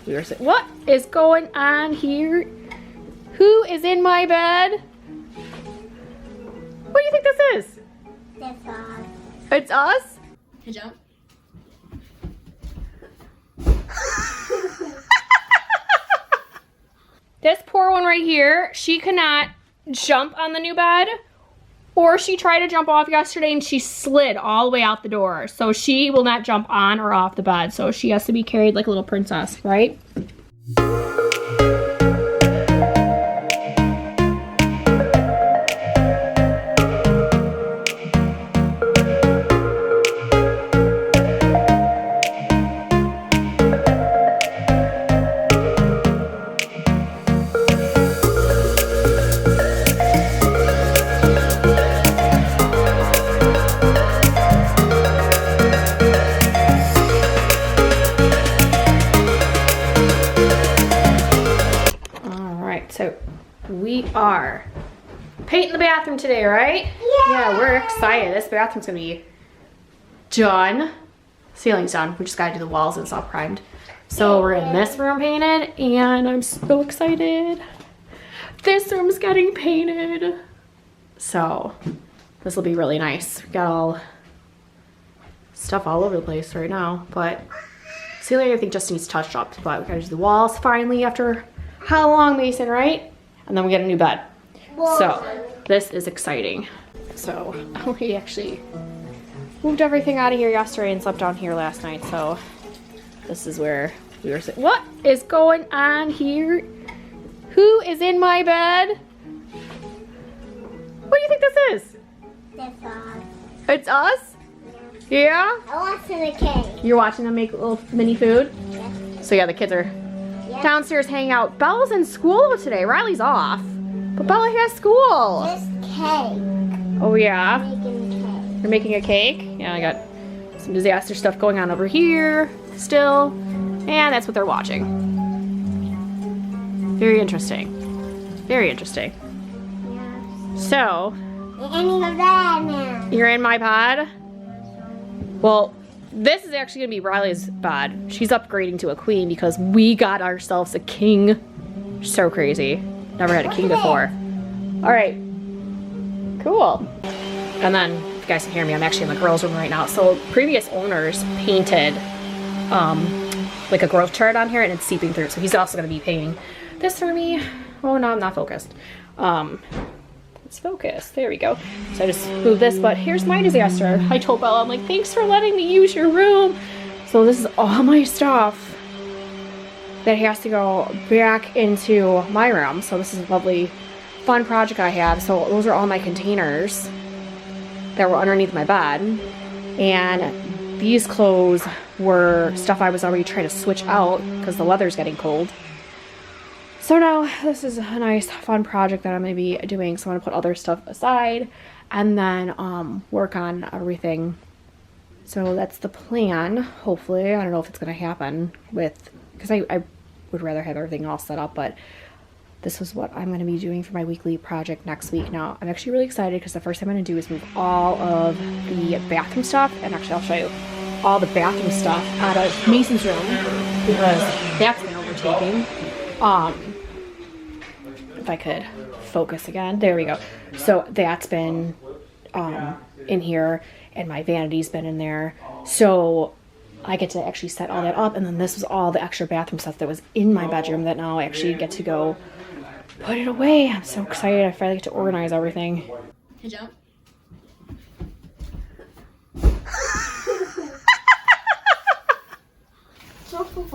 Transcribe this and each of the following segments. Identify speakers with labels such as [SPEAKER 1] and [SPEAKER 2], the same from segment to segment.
[SPEAKER 1] we were saying, what is going on here? Who is in my bed? What do you think this is?
[SPEAKER 2] That's us.
[SPEAKER 1] It's us?
[SPEAKER 2] Hey, jump.
[SPEAKER 1] This poor one right here, she cannot jump on the new bed, or she tried to jump off yesterday and she slid all the way out the door. So she will not jump on or off the bed. So she has to be carried like a little princess, right? So we are painting the bathroom today, right? Yeah, we're excited. This bathroom's gonna be done. Ceiling's done. We just gotta do the walls and it's all primed. So we're in this room painted and I'm so excited. This room's getting painted. So this will be really nice. We got all stuff all over the place right now, but ceiling I think just needs touched up, but we gotta do the walls finally after how long, Mason, right? And then we get a new bed. Whoa. So this is exciting. So we actually moved everything out of here yesterday and slept down here last night. So this is where we were sitting. What is going on here? Who is in my bed? What do you think this is?
[SPEAKER 2] That's us.
[SPEAKER 1] It's us? Yeah?
[SPEAKER 2] I want some cake.
[SPEAKER 1] You're watching them make little mini food?
[SPEAKER 2] Yeah.
[SPEAKER 1] So yeah, the kids are downstairs hanging out. Bella's in school today. Riley's off. But Bella has school.
[SPEAKER 2] Just cake.
[SPEAKER 1] Oh yeah?
[SPEAKER 2] Making cake.
[SPEAKER 1] You're making a cake? Yeah, I got some disaster stuff going on over here still. And that's what they're watching. Very interesting. Very interesting.
[SPEAKER 2] Yeah.
[SPEAKER 1] So,
[SPEAKER 2] I'm in the bed now.
[SPEAKER 1] you're in my pod? Well, this is actually gonna be Riley's bed. She's upgrading to a queen because we got ourselves a king. So crazy. Never had a king before. All right, cool. And then, if you guys can hear me, I'm actually in the girls' room right now. So previous owners painted like a growth chart on here and it's seeping through. So he's also gonna be painting this for me. Oh no, I'm not focused. Let's focus, there we go. So I just moved this, but here's my disaster. I told Bella, I'm like, thanks for letting me use your room. So this is all my stuff that has to go back into my room. So this is a lovely, fun project I had. So those are all my containers that were underneath my bed. And these clothes were stuff I was already trying to switch out because the weather's getting cold. So now this is a nice fun project that I'm going to be doing. So I'm going to put other stuff aside and then work on everything. So that's the plan, hopefully. I don't know if it's going to happen with, because I would rather have everything all set up, but this is what I'm going to be doing for my weekly project next week. Now I'm actually really excited because the first thing I'm going to do is move all of the bathroom stuff, and actually I'll show you all the bathroom stuff out of Mason's room because that's been overtaking. If I could focus again, there we go. So that's been in here and my vanity's been in there. So I get to actually set all that up, and then this was all the extra bathroom stuff that was in my bedroom that now I actually get to go put it away. I'm so excited. I finally get to organize everything.
[SPEAKER 2] Hey, jump.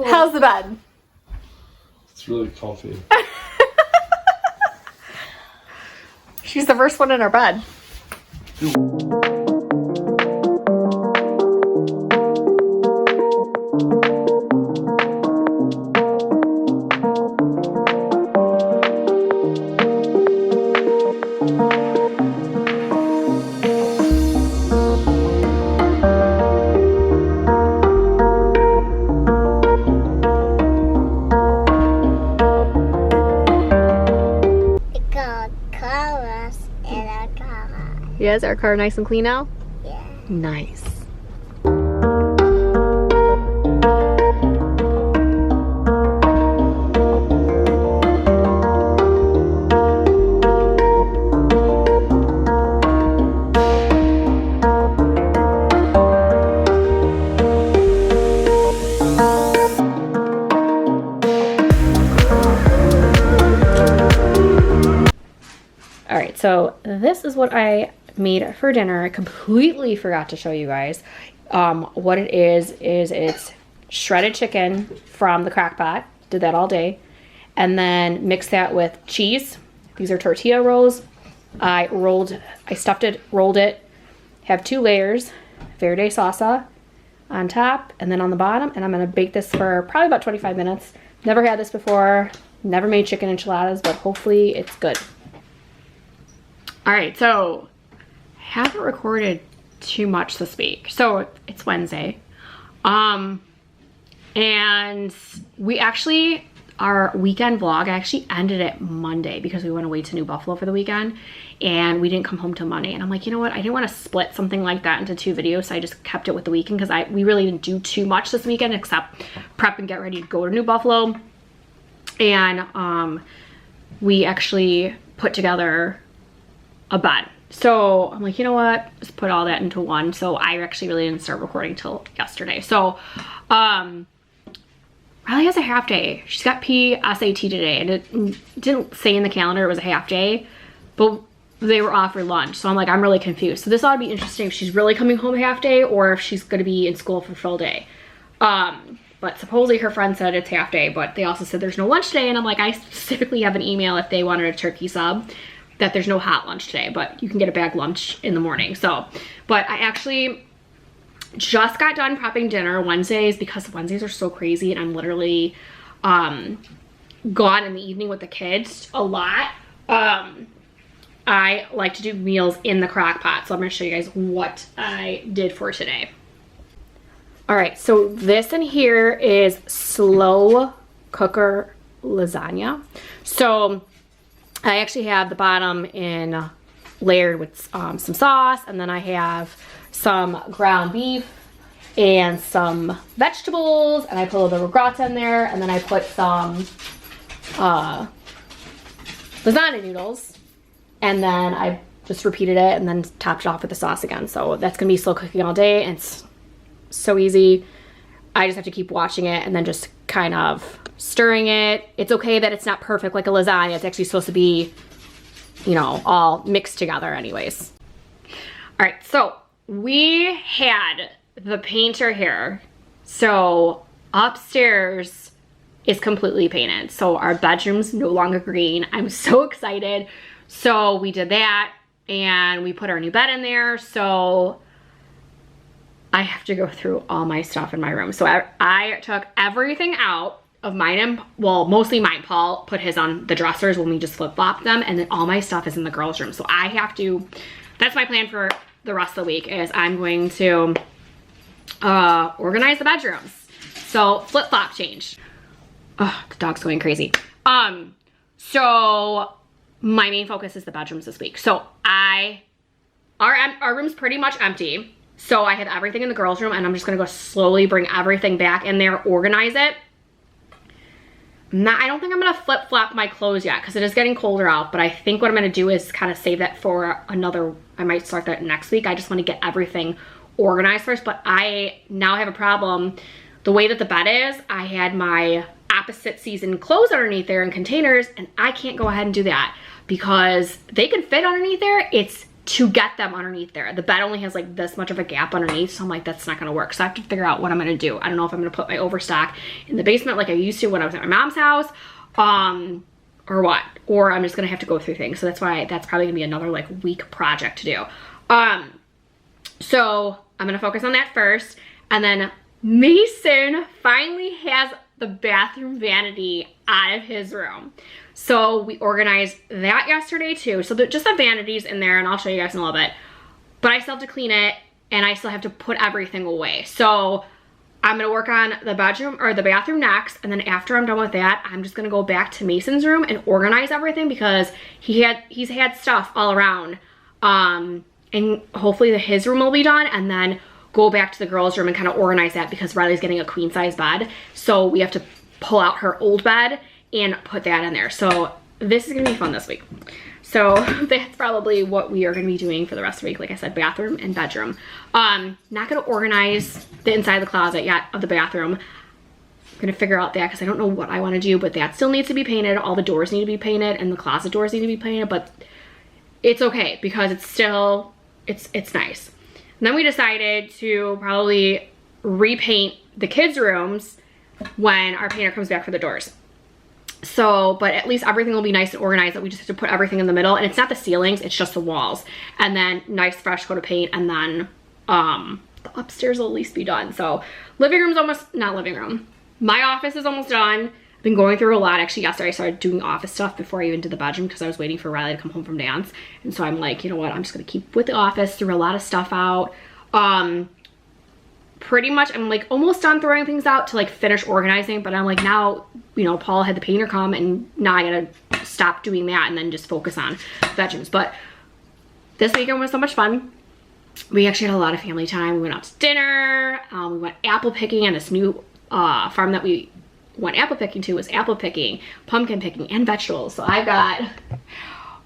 [SPEAKER 1] How's the bed?
[SPEAKER 3] It's really comfy.
[SPEAKER 1] She's the first one in our bed. Yeah, is our car nice and clean now?
[SPEAKER 2] Yeah.
[SPEAKER 1] so this is what I made for dinner. I completely forgot to show you guys. What it is it's shredded chicken from the crock pot. Did that all day. And then mix that with cheese. These are tortilla rolls. I stuffed it, rolled it, have 2 layers, verde salsa on top and then on the bottom. And I'm gonna bake this for probably about 25 minutes. Never had this before, never made chicken enchiladas, but hopefully it's good. All right, so haven't recorded too much this week. So it's Wednesday. And we actually, our weekend vlog, I actually ended it Monday because we went away to New Buffalo for the weekend and we didn't come home till Monday. And I'm like, you know what? I didn't want to split something like that into 2 videos. So I just kept it with the weekend because we really didn't do too much this weekend except prep and get ready to go to New Buffalo. And we actually put together a bed. So I'm like, you know what? Let's put all that into one. So I actually really didn't start recording till yesterday. So Riley has a half day. She's got PSAT today, and it didn't say in the calendar it was a half day, but they were off for lunch. So I'm like, I'm really confused. So this ought to be interesting if she's really coming home half day or if she's gonna be in school for full day. But supposedly her friend said it's half day, but they also said there's no lunch today. And I'm like, I specifically have an email if they wanted a turkey sub that there's no hot lunch today, but you can get a bag lunch in the morning. So, but I actually just got done prepping dinner Wednesdays because Wednesdays are so crazy and I'm literally gone in the evening with the kids a lot. I like to do meals in the crock pot. So I'm gonna show you guys what I did for today. All right, so this in here is slow cooker lasagna. So I actually have the bottom in layered with some sauce, and then I have some ground beef and some vegetables, and I put a little gratin in there, and then I put some lasagna noodles, and then I just repeated it and then topped it off with the sauce again. So that's gonna be slow cooking all day, and it's so easy. I just have to keep watching it and then just kind of stirring it. It's okay that it's not perfect like a lasagna. It's actually supposed to be, you know, all mixed together anyways. All right, so we had the painter here. So upstairs is completely painted. So our bedroom's no longer green. I'm so excited. So we did that and we put our new bed in there. So I have to go through all my stuff in my room. So I took everything out of mine and, well, mostly mine. Paul put his on the dressers when we just flip-flopped them, and then all my stuff is in the girls' room. So I have to, that's my plan for the rest of the week, is I'm going to organize the bedrooms. So flip-flop change. Oh, the dog's going crazy. So my main focus is the bedrooms this week. So our room's pretty much empty. So I have everything in the girls' room, and I'm just gonna go slowly bring everything back in there, organize it. I don't think I'm gonna flip-flop my clothes yet because it is getting colder out, but I think what I'm gonna do is kind of save that for another, I might start that next week. I just wanna get everything organized first, but I now have a problem. The way that the bed is, I had my opposite season clothes underneath there in containers, and I can't go ahead and do that because they can fit underneath there. It's to get them underneath there. The bed only has like this much of a gap underneath, so I'm like, that's not gonna work. So I have to figure out what I'm gonna do. I don't know if I'm gonna put my overstock in the basement like I used to when I was at my mom's house, or what, or I'm just gonna have to go through things. So that's why that's probably gonna be another like week project to do. So I'm gonna focus on that first, and then Mason finally has the bathroom vanity out of his room. So we organized that yesterday too. So just the vanities in there, and I'll show you guys in a little bit. But I still have to clean it, and I still have to put everything away. So I'm gonna work on the bedroom or the bathroom next, and then after I'm done with that, I'm just gonna go back to Mason's room and organize everything because he's had stuff all around. And hopefully his room will be done, and then go back to the girls' room and kind of organize that because Riley's getting a queen size bed. So we have to pull out her old bed and put that in there. So this is gonna be fun this week. So that's probably what we are gonna be doing for the rest of the week. Like I said, bathroom and bedroom. Not gonna organize the inside of the closet yet of the bathroom. I'm gonna figure out that because I don't know what I wanna do, but that still needs to be painted. All the doors need to be painted and the closet doors need to be painted, but it's okay because it's still, it's nice. And then we decided to probably repaint the kids' rooms when our painter comes back for the doors. So, but at least everything will be nice and organized, that we just have to put everything in the middle, and it's not the ceilings, it's just the walls. And then nice fresh coat of paint, and then the upstairs will at least be done. So living room's almost, not living room. My office is almost done. I've been going through a lot. Actually, yesterday I started doing office stuff before I even did the bedroom because I was waiting for Riley to come home from dance. And so I'm like, you know what, I'm just gonna keep with the office, threw a lot of stuff out. Pretty much I'm like almost done throwing things out to like finish organizing, but I'm like, now, you know, Paul had the painter come and now I gotta stop doing that and then just focus on bedrooms. But this weekend was so much fun. We actually had a lot of family time. We went out to dinner. We went apple picking on this new farm that we went apple picking to. Was apple picking, pumpkin picking, and vegetables. So I've got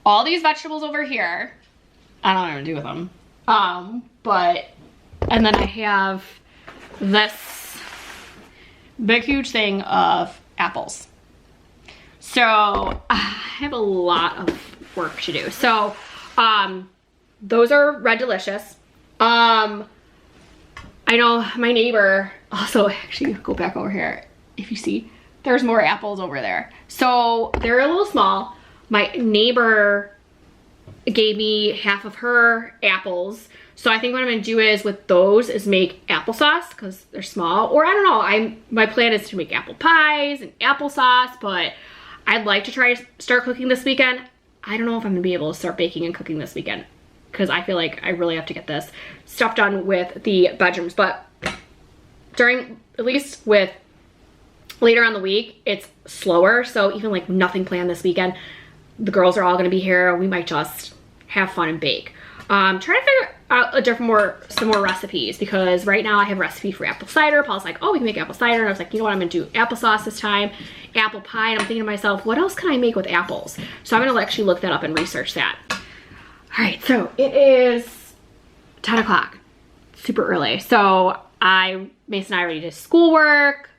[SPEAKER 1] all these vegetables over here. I don't know what to do with them. And then I have this big huge thing of apples. So I have a lot of work to do. So those are Red Delicious. I know my neighbor also, actually go back over here. If you see, there's more apples over there. So they're a little small. My neighbor gave me half of her apples. So I think what I'm gonna do is with those is make applesauce because they're small. Or I don't know, my plan is to make apple pies and applesauce, but I'd like to try to start cooking this weekend. I don't know if I'm gonna be able to start baking and cooking this weekend because I feel like I really have to get this stuff done with the bedrooms. But during, at least with later on the week, it's slower. So even like nothing planned this weekend. The girls are all gonna be here. We might just have fun and bake. Trying to figure out some more recipes because right now I have a recipe for apple cider. Paul's like, oh, we can make apple cider. And I was like, you know what, I'm gonna do applesauce this time, apple pie. And I'm thinking to myself, what else can I make with apples? So I'm gonna actually look that up and research that. All right, so it is 10 o'clock, super early. So Mason and I already did schoolwork.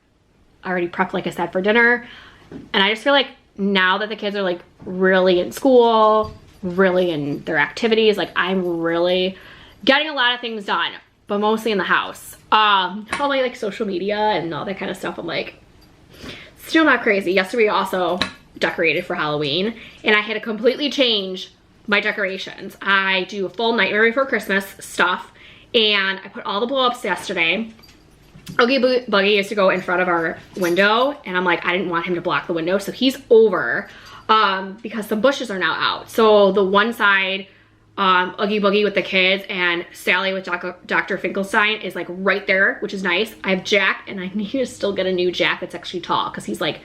[SPEAKER 1] I already prepped, like I said, for dinner. And I just feel like now that the kids are like really in school, really in their activities, like I'm really getting a lot of things done, but mostly in the house. All my like social media and all that kind of stuff, I'm like still not crazy. Yesterday we also decorated for Halloween and I had to completely change my decorations. I do a full Nightmare Before Christmas stuff and I put all the blow-ups yesterday. Oogie Buggy used to go in front of our window and I'm like, I didn't want him to block the window, so he's over because the bushes are now out. So the one side, Oogie Boogie with the kids and Sally with Dr. Finkelstein is like right there, which is nice. I have Jack and I need to still get a new Jack that's actually tall because he's like,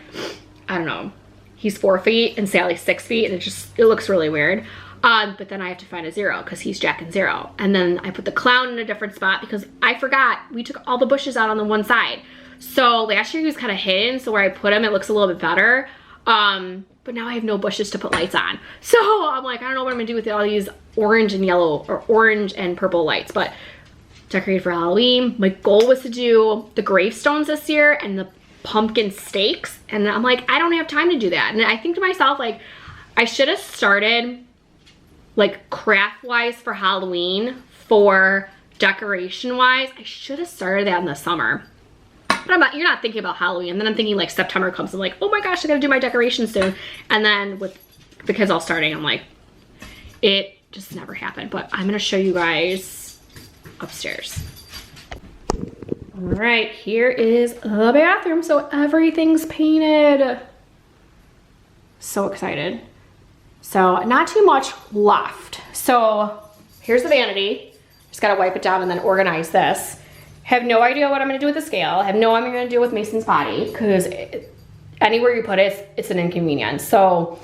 [SPEAKER 1] I don't know, he's 4 feet and Sally's 6 feet and it looks really weird. But then I have to find a Zero because he's Jack and Zero. And then I put the clown in a different spot because I forgot we took all the bushes out on the one side. So last year he was kind of hidden, so where I put him it looks a little bit better. But now I have no bushes to put lights on. So I'm like, I don't know what I'm gonna do with all these orange and yellow or orange and purple lights, but decorated for Halloween. My goal was to do the gravestones this year and the pumpkin stakes. And I'm like, I don't have time to do that. And I think to myself, like, I should have started like craft wise for Halloween, for decoration wise. I should have started that in the summer. But you're not thinking about Halloween. And then I'm thinking like September comes and like, oh my gosh, I gotta do my decorations soon. And then with the kids all starting, I'm like, it just never happened. But I'm gonna show you guys upstairs. All right, here is the bathroom. So everything's painted. So excited. So not too much left. So here's the vanity. Just gotta wipe it down and then organize this. Have no idea what I'm gonna do with the scale. Have no idea what I'm gonna do with Mason's potty because anywhere you put it, it's an inconvenience. So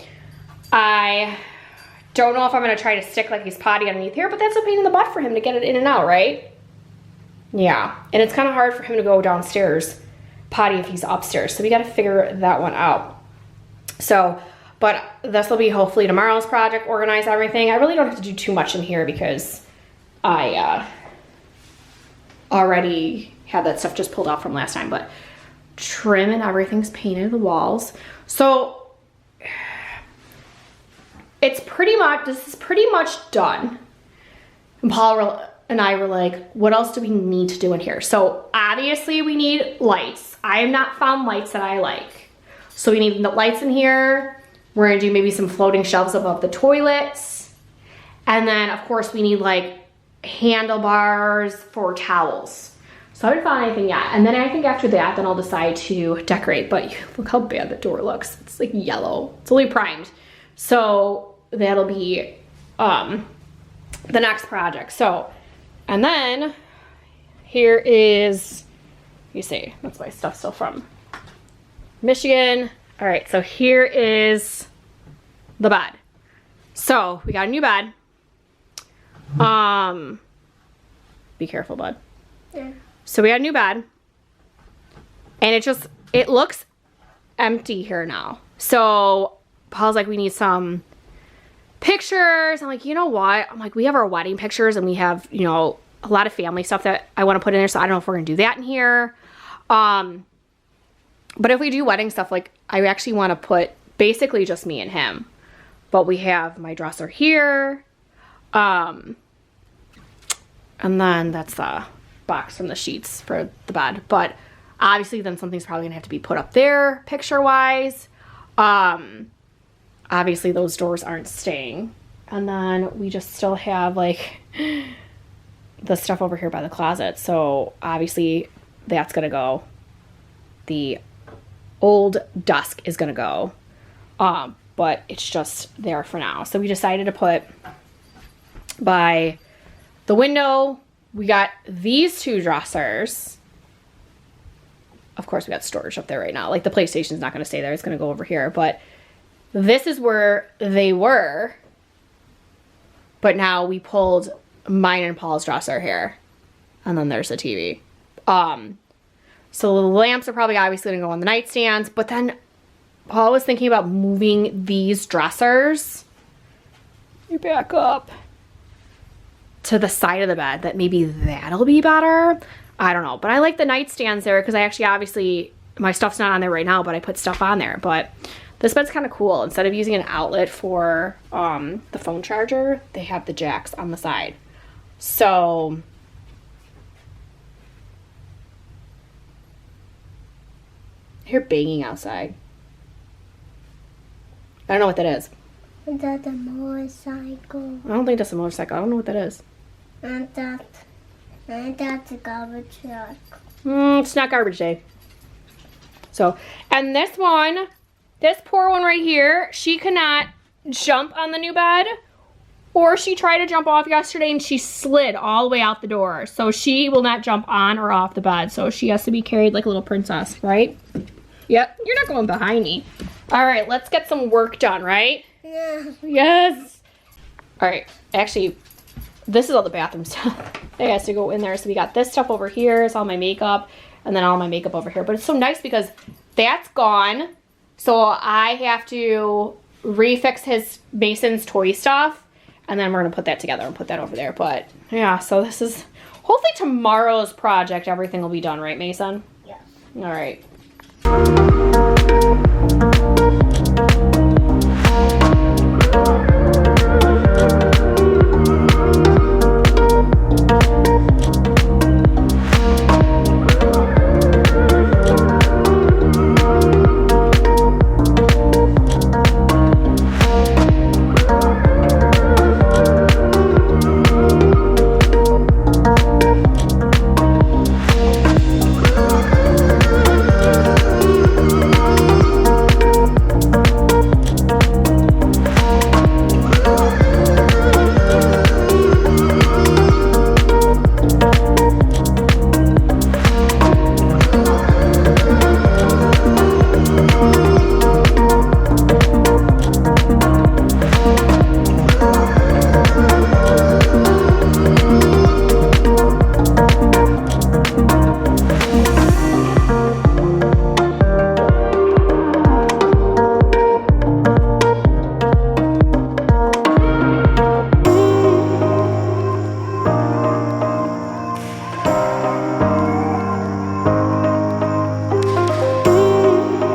[SPEAKER 1] I don't know if I'm gonna try to stick like his potty underneath here, but that's a pain in the butt for him to get it in and out, right? Yeah, and it's kind of hard for him to go downstairs potty if he's upstairs. So we gotta figure that one out. So, but this will be hopefully tomorrow's project, organize everything. I really don't have to do too much in here because I already had that stuff just pulled out from last time, but trim and everything's painted, the walls. So this is pretty much done. And Paul and I were like, what else do we need to do in here? So obviously we need lights. I have not found lights that I like. So we need the lights in here. We're gonna do maybe some floating shelves above the toilets. And then of course we need like handlebars for towels. So I haven't found anything yet. And then I think after that, then I'll decide to decorate. But look how bad the door looks. It's like yellow. It's only primed. So that'll be the next project. So, and then here is, you see, that's my stuff still from Michigan. All right, so here is the bed. So we got a new bed. Be careful, bud.
[SPEAKER 2] Yeah.
[SPEAKER 1] So we got a new bed. And it looks empty here now. So Paul's like, we need some pictures. I'm like, you know what? I'm like, we have our wedding pictures and we have, you know, a lot of family stuff that I want to put in there. So I don't know if we're going to do that in here. But if we do wedding stuff, like I actually want to put basically just me and him. But we have my dresser here. And then that's the box from the sheets for the bed. But obviously then something's probably going to have to be put up there picture-wise. Obviously those doors aren't staying. And then we just still have like the stuff over here by the closet. So obviously that's gonna go. The old desk is gonna go. But it's just there for now. So we decided to put by the window, we got these two dressers. Of course we got storage up there right now. Like the PlayStation's not gonna stay there, it's gonna go over here. But this is where they were. But now we pulled mine and Paul's dresser here. And then there's the TV. So the lamps are probably obviously gonna go on the nightstands. But then Paul was thinking about moving these dressers. You back up. To the side of the bed. That maybe that'll be better. I don't know. But I like the nightstands there because I actually obviously, my stuff's not on there right now, but I put stuff on there. But this bed's kind of cool. Instead of using an outlet for the phone charger, they have the jacks on the side. So I hear banging outside. I don't know what that is.
[SPEAKER 2] Is that a motorcycle?
[SPEAKER 1] I don't think that's a motorcycle. I don't know what that is.
[SPEAKER 2] And that's a garbage truck.
[SPEAKER 1] It's not garbage day. So, and this one, this poor one right here, she cannot jump on the new bed, or she tried to jump off yesterday and she slid all the way out the door. So she will not jump on or off the bed. So she has to be carried like a little princess, right? Yep, you're not going behind me. All right, let's get some work done, right?
[SPEAKER 2] Yeah.
[SPEAKER 1] Yes. All right, actually, this is all the bathroom stuff. It has to go in there. So we got this stuff over here. It's all my makeup, and then all my makeup over here. But it's so nice because that's gone. So I have to refix Mason's toy stuff, and then we're gonna put that together and put that over there. But yeah, so this is hopefully tomorrow's project. Everything will be done, right, Mason?
[SPEAKER 2] Yes.
[SPEAKER 1] All right.